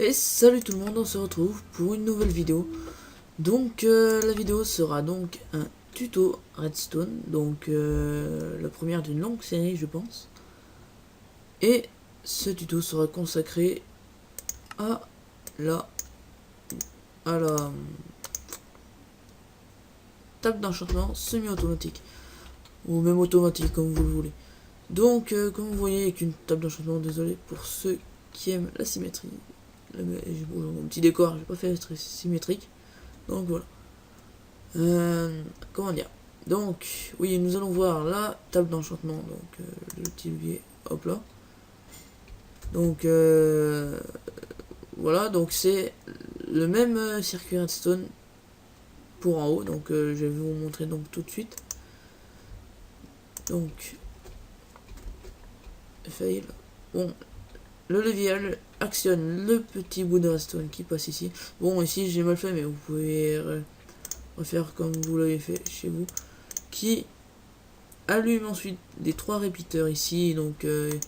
Et salut tout le monde, on se retrouve pour une nouvelle vidéo. Donc la vidéo sera donc un tuto redstone, donc la première d'une longue série je pense. Et ce tuto sera consacré à la à la table d'enchantement semi-automatique, ou même automatique comme vous le voulez. Donc comme vous voyez avec une table d'enchantement, désolé pour ceux qui aiment la symétrie. Mon petit décor, j'ai pas fait être symétrique. Donc voilà. Comment dire. Donc, oui, nous allons voir la table d'enchantement. Donc, le petit levier. Hop là. Donc, voilà. Donc, c'est le même circuit redstone pour en haut. Donc, je vais vous montrer donc tout de suite. Donc, fail. Bon, le levier actionne le petit bout de redstone qui passe ici. Bon, ici, j'ai mal fait, mais vous pouvez refaire comme vous l'avez fait chez vous. Qui allume ensuite les trois répéteurs ici, donc les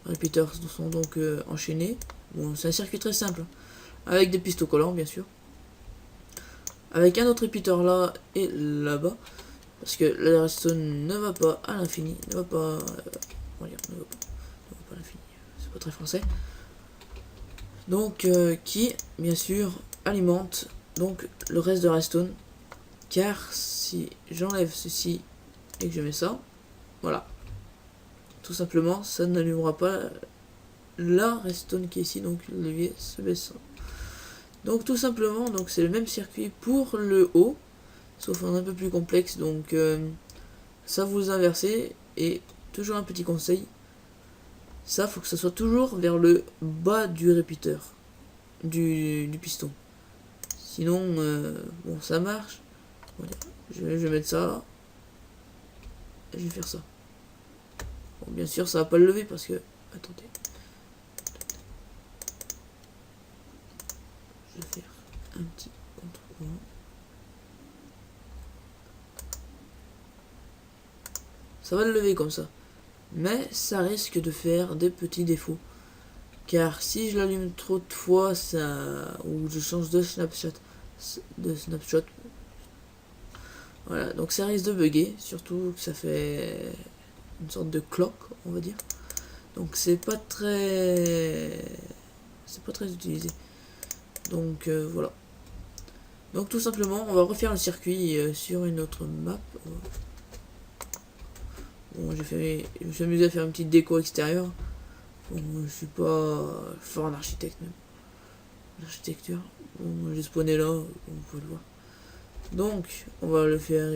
répéteurs sont donc enchaînés. Bon, c'est un circuit très simple, avec des pistes collants bien sûr, avec un autre répéteur là et là-bas, parce que la redstone ne va pas à l'infini, ne va pas, ne va pas à l'infini, c'est pas très français. Donc qui bien sûr alimente donc le reste de redstone, car si j'enlève ceci et que je mets ça, voilà, tout simplement ça n'allumera pas la redstone qui est ici, donc le levier se baisse. Donc tout simplement, donc c'est le même circuit pour le haut, sauf un peu plus complexe, donc ça vous inversez, et toujours un petit conseil, ça faut que ça soit toujours vers le bas du répéteur, du piston. Sinon, bon ça marche, voilà. Je vais mettre ça là, et je vais faire ça. Bon, bien sûr ça va pas le lever parce que, attendez. Je vais faire un petit contre-courant. Ça va le lever comme ça. Mais ça risque de faire des petits défauts. Car si je l'allume trop de fois, ça, ou je change de snapshot, voilà, donc ça risque de bugger. Surtout que ça fait une sorte de clock, on va dire. Donc c'est pas très utilisé. Donc voilà. Donc tout simplement, on va refaire le circuit sur une autre map. Bon, je me suis amusé à faire une petite déco extérieure. Bon, je suis pas fort en architecte même. L'architecture. Bon, j'ai spawné là, vous pouvez le voir. Donc, on va le faire...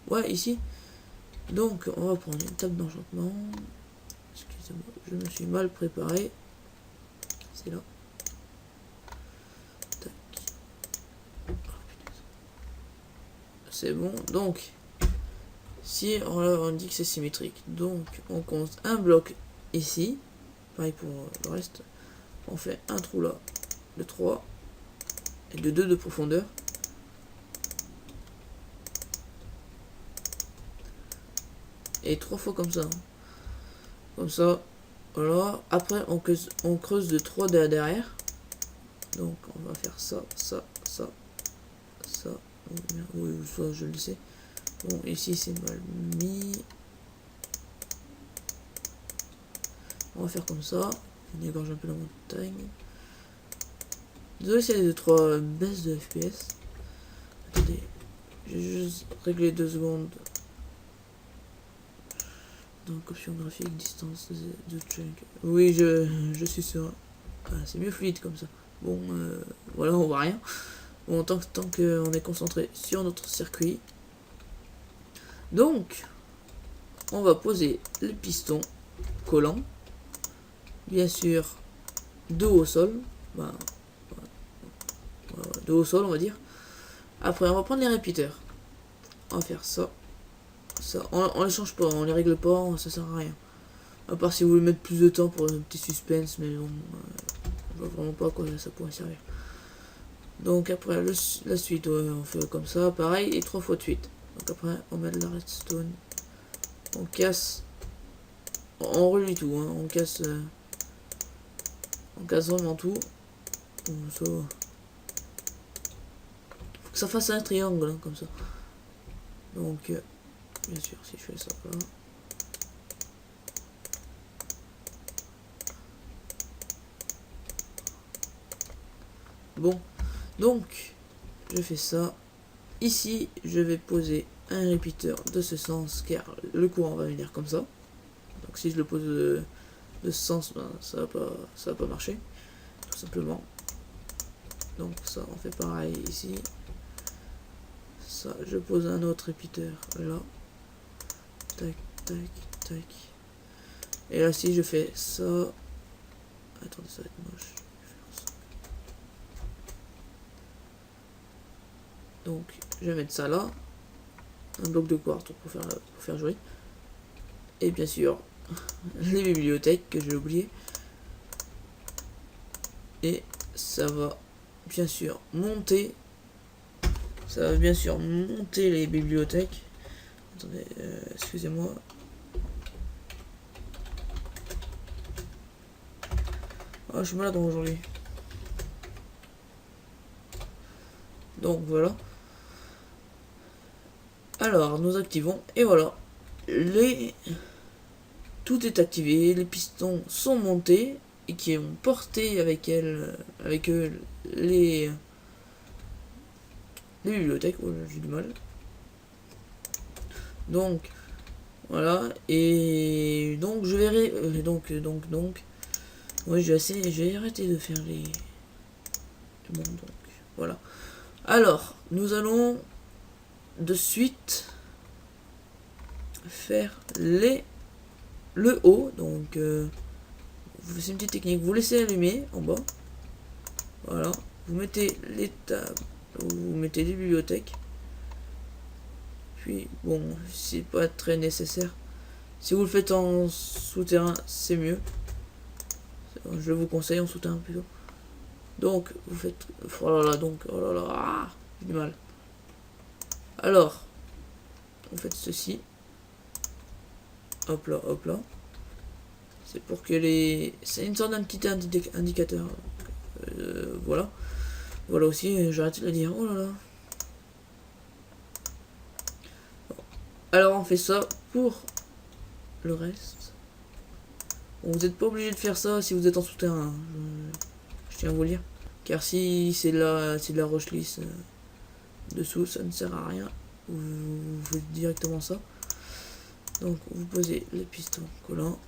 ouais, ici. Donc, on va prendre une table d'enchantement. Excusez-moi, je me suis mal préparé. C'est là. Tac. Oh, c'est bon. Donc, si on dit que c'est symétrique, donc on compte un bloc ici. Pareil pour le reste. On fait un trou là de 3 et de 2 de profondeur. Et 3 fois comme ça. Comme ça. Voilà. Après on creuse de 3 derrière. Donc on va faire ça, ça, ça, ça. Oui, ça je le sais. Bon, ici c'est mal mis. On va faire comme ça. On égorge un peu la montagne. Désolé si les 3 baisses de FPS. Attendez. J'ai juste réglé 2 secondes. Donc option graphique, distance de chunk. Oui, je suis sûr. Ah, c'est mieux fluide comme ça. Bon, voilà, on voit rien. Bon, tant qu'on est concentré sur notre circuit. Donc, on va poser le piston collant. Bien sûr, de haut au sol. Ben, de haut au sol, on va dire. Après, on va prendre les répéteurs. On va faire ça. Ça. On les change pas, on les règle pas, ça sert à rien. À part si vous voulez mettre plus de temps pour un petit suspense, mais bon, je vois vraiment pas à quoi ça pourrait servir. Donc après la suite, ouais, on fait comme ça, pareil, et 3 fois de suite. Donc après on met de la redstone, on casse, on relie tout, hein, on casse, On casse vraiment tout. Ça... Faut que ça fasse un triangle, hein, comme ça. Donc, bien sûr, si je fais ça là. Bon, donc, je fais ça. Ici, je vais poser un répéteur de ce sens, car le courant va venir comme ça. Donc si je le pose de ce sens, ben, ça va pas marcher, tout simplement. Donc ça, on fait pareil ici. Ça, je pose un autre répéteur là. Tac, tac, tac. Et là, si je fais ça... Attendez, ça va être moche. Donc, je vais mettre ça là. Un bloc de quartz pour faire jouer. Et bien sûr, les bibliothèques que j'ai oublié. Et ça va bien sûr monter. Ça va bien sûr monter les bibliothèques. Attendez, excusez-moi. Ah, je suis malade aujourd'hui. Donc voilà. Alors, nous activons. Et voilà. Tout est activé. Les pistons sont montés. Et qui ont porté avec eux les bibliothèques. Oh, j'ai du mal. Donc, voilà. Et donc, je verrai. Donc. Ouais, j'ai arrêté de faire les. Bon, donc, voilà. Alors, nous allons de suite faire le haut. Donc, c'est une petite technique. Vous laissez allumer en bas. Voilà. Vous mettez les tables. Vous mettez les bibliothèques. Puis, bon, c'est pas très nécessaire. Si vous le faites en souterrain, c'est mieux. Je vous conseille en souterrain plutôt. Donc, vous faites... Oh là là, donc... Oh là là, ah, j'ai du mal. Alors, vous faites ceci. Hop là, hop là. C'est pour que les... C'est une sorte d'un petit indicateur. Voilà. Voilà aussi, j'arrête de le dire. Oh là là. Alors, on fait ça pour le reste. Bon, vous n'êtes pas obligé de faire ça si vous êtes en souterrain. Je tiens à vous le dire. Car si c'est de la roche lisse dessous, ça ne sert à rien. Vous faites directement ça. Donc vous posez les pistons collants.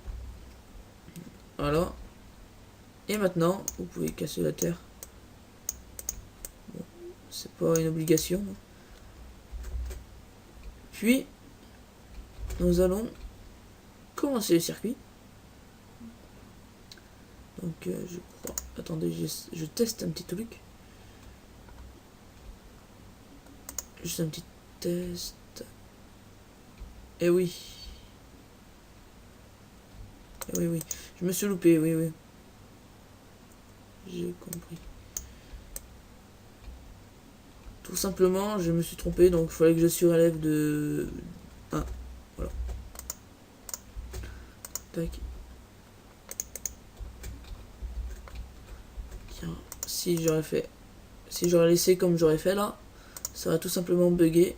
Voilà. Et maintenant, vous pouvez casser la terre. Bon, c'est pas une obligation. Puis, nous allons commencer le circuit. Donc je crois... Attendez, je teste un petit truc. Juste un petit test. Eh oui. Eh oui, oui. Je me suis loupé, oui, oui. J'ai compris. Tout simplement, je me suis trompé, donc il fallait que je surélève de 1. Voilà. Tac. Tiens, si j'aurais laissé comme j'aurais fait là, ça va tout simplement bugger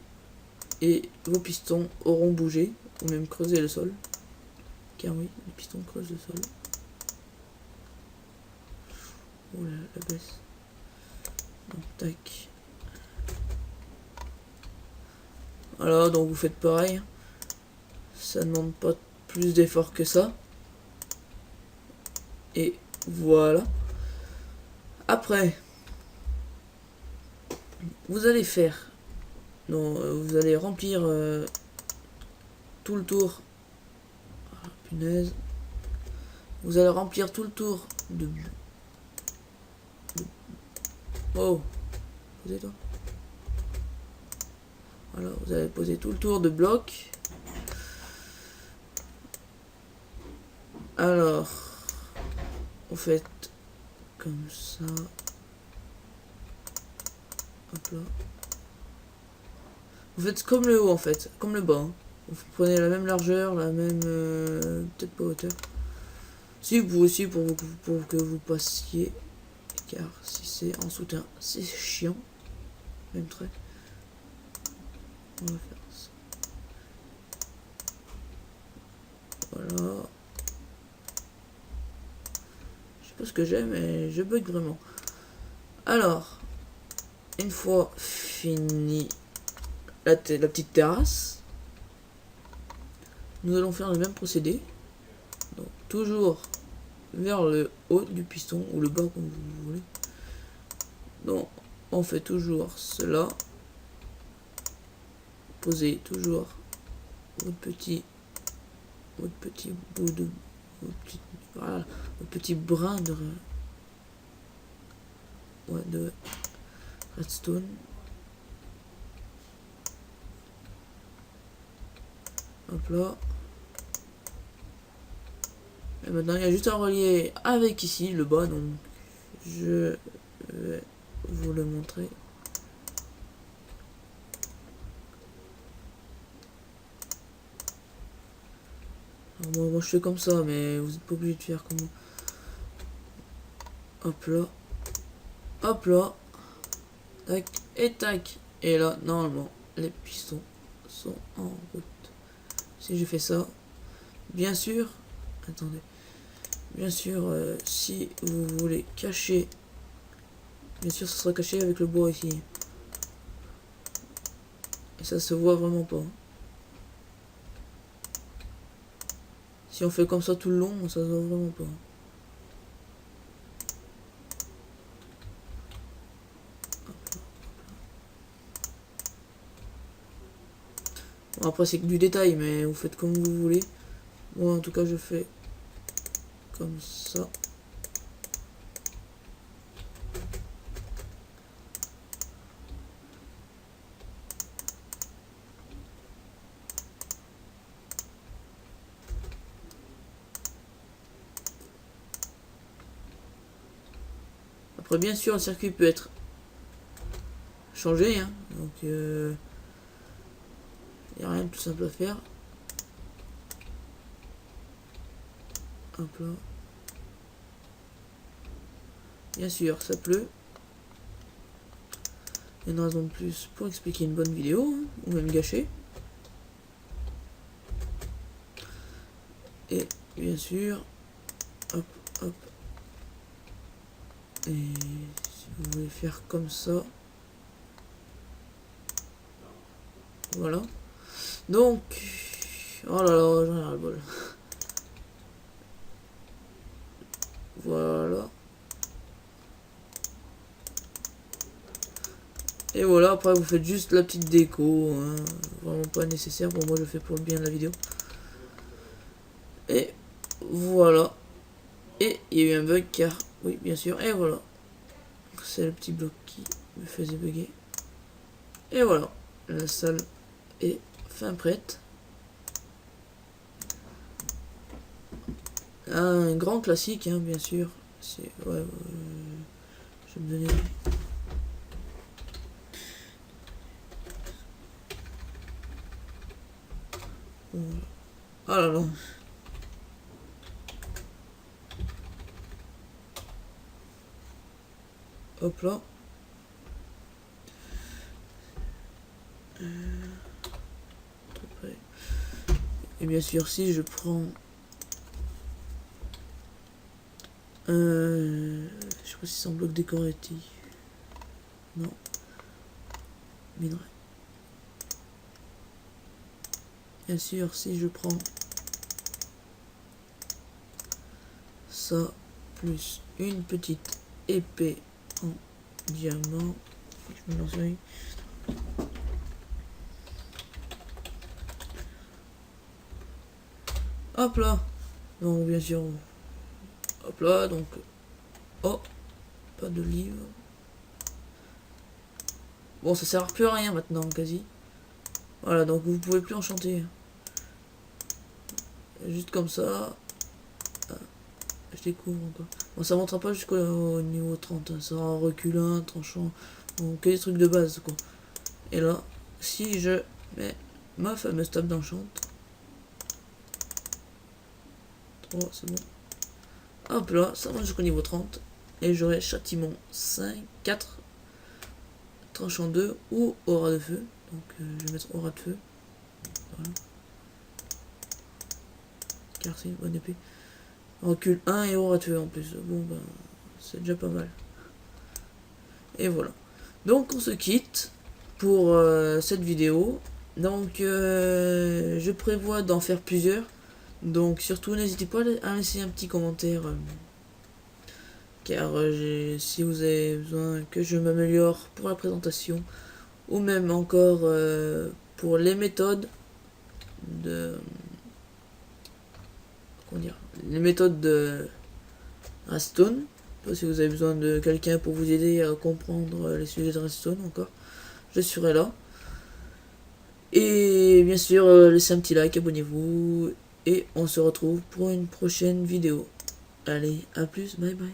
et vos pistons auront bougé ou même creusé le sol. Car oui, les pistons creusent le sol. Oh la baisse. Donc tac. Voilà, donc vous faites pareil. Ça ne demande pas plus d'effort que ça. Et voilà. Après, vous allez faire... Non, vous allez remplir tout le tour. Ah, punaise. Vous allez remplir tout le tour de... Oh, posez-toi. Voilà, vous allez poser tout le tour de blocs. Alors, vous faites comme ça. Hop là. Vous faites comme le haut en fait, comme le bas. Hein. Vous prenez la même largeur, la même... peut-être pas hauteur. Si vous aussi pour que vous passiez, car si c'est en soutien, c'est chiant. Même trait. On va faire ça. Voilà. Je sais pas ce que j'ai, mais je bug vraiment. Alors, une fois fini la petite terrasse, nous allons faire le même procédé. Donc, toujours vers le haut du piston, ou le bas comme vous voulez. Donc, on fait toujours cela. Posez toujours votre petit bout de voilà, votre petit brin de redstone. Hop là. Et maintenant il y a juste à relier avec ici le bas, donc je vais vous le montrer. Alors moi je fais comme ça, mais vous n'êtes pas obligé de faire comme moi. Hop là. Hop là. Tac et tac. Et là, normalement, les pistons sont en route. Si je fais ça, bien sûr, attendez. Bien sûr, si vous voulez cacher, bien sûr, ça sera caché avec le bois ici. Et ça se voit vraiment pas. Si on fait comme ça tout le long, ça se voit vraiment pas. Bon, après c'est que du détail, mais vous faites comme vous voulez. Moi en tout cas je fais comme ça. Après bien sûr le circuit peut être changé, hein. Donc il n'y a rien de plus simple à faire. Hop là. Bien sûr, ça pleut. Il y a une raison de plus pour expliquer une bonne vidéo, hein, ou même gâcher. Et bien sûr, hop, hop. Et si vous voulez faire comme ça, voilà. Donc, oh là là, j'en ai ras le bol. Voilà. Et voilà, après vous faites juste la petite déco, hein. Vraiment pas nécessaire, bon moi je fais pour le bien de la vidéo. Et voilà. Et il y a eu un bug car, oui bien sûr, et voilà. C'est le petit bloc qui me faisait bugger. Et voilà, la salle est fin prête. Un grand classique, hein, bien sûr. C'est ouais, je vais me donner. Ah là là. Hop là. Et bien sûr, si je prends je sais pas si c'est en bloc décoratif. Non. Minerai. Bien sûr, si je prends ça plus une petite épée en diamant, je me lance avec. Hop là. Donc bien sûr. Hop là, donc. Oh, pas de livre. Bon, ça sert plus à rien maintenant, quasi. Voilà, donc vous pouvez plus enchanter. Juste comme ça. Ah, je découvre encore. Bon, ça montera pas jusqu'au niveau 30. Hein. Ça sera reculant, tranchant. Donc, que des trucs de base, quoi. Et là, si je mets ma fameuse table d'enchant. Oh, c'est bon. Hop là, ça va jusqu'au niveau 30. Et j'aurai châtiment 5, 4, tranchant 2 ou aura de feu. Donc je vais mettre aura de feu. Voilà. Car c'est une bonne épée. Recul 1 et aura de feu en plus. Bon ben, c'est déjà pas mal. Et voilà. Donc on se quitte pour cette vidéo. Donc je prévois d'en faire plusieurs. Donc surtout n'hésitez pas à laisser un petit commentaire. Car si vous avez besoin que je m'améliore pour la présentation. Ou même encore pour les méthodes de... Comment dire, les méthodes de Hearthstone. Si vous avez besoin de quelqu'un pour vous aider à comprendre les sujets de Hearthstone encore, je serai là. Et bien sûr, laissez un petit like, abonnez-vous. Et on se retrouve pour une prochaine vidéo. Allez, à plus, bye bye.